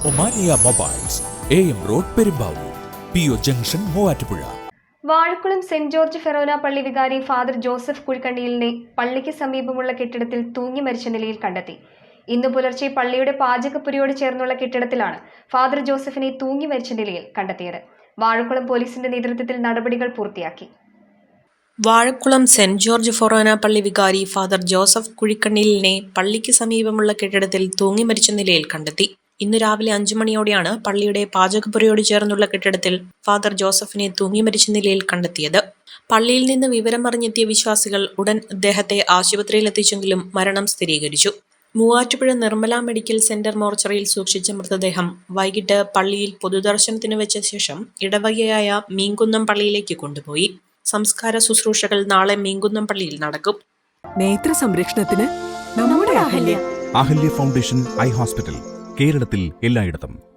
Omania mobiles, AM road Perumbavoor, PO junction Muvattupuzha. Vazhakkulam saint George forane പള്ളി വികാരി father Joseph കുഴിക്കണ്ണിലിനെ പള്ളിക്ക് സമീപമുള്ള കെട്ടിടത്തിൽ തൂങ്ങി മരിച്ച നിലയിൽ കണ്ടെത്തി. ഇന്ന് പുലർച്ചെ പള്ളിയുടെ പാചകപ്പുരയോട് ചേർന്നുള്ള കെട്ടിടത്തിലാണ് ഫാദർ ജോസഫിനെ തൂങ്ങി മരിച്ച നിലയിൽ കണ്ടെത്തിയത്. വാഴക്കുളം പോലീസിന്റെ നേതൃത്വത്തിൽ നടപടികൾ പൂർത്തിയാക്കി. വാഴക്കുളം സെന്റ് ജോർജ് ഫൊറോന പള്ളി വികാരി ഫാദർ ജോസഫ് കുഴിക്കണ്ണിലിനെ പള്ളിക്ക് സമീപമുള്ള കെട്ടിടത്തിൽ തൂങ്ങി മരിച്ച നിലയിൽ കണ്ടെത്തി. ഇന്ന് രാവിലെ 5 മണിയോടെയാണ് പള്ളിയുടെ പാചകപ്പുരയോട് ചേർന്നുള്ള കെട്ടിടത്തിൽ ഫാദർ ജോസഫിനെ തൂങ്ങി മരിച്ച നിലയിൽ കണ്ടെത്തിയത്. പള്ളിയിൽ നിന്ന് വിവരമറിഞ്ഞെത്തിയ വിശ്വാസികൾ ഉടൻ അദ്ദേഹത്തെ ആശുപത്രിയിൽ എത്തിച്ചെങ്കിലും മരണം സ്ഥിരീകരിച്ചു. മൂവാറ്റുപുഴ നിർമ്മല മെഡിക്കൽ സെന്റർ മോർച്ചറിയിൽ സൂക്ഷിച്ച മൃതദേഹം വൈകിട്ട് പള്ളിയിൽ പൊതുദർശനത്തിന് വെച്ച ശേഷം ഇടവകയായ മീൻകുന്നം പള്ളിയിലേക്ക് കൊണ്ടുപോയി. സംസ്കാര ശുശ്രൂഷകൾ നാളെ മീൻകുന്നം പള്ളിയിൽ നടക്കും. നേത്ര സംരക്ഷണത്തിന് നമ്മുടെ Ahalya Ahalya foundation eye hospital, കേരളത്തിൽ എല്ലായിടത്തും.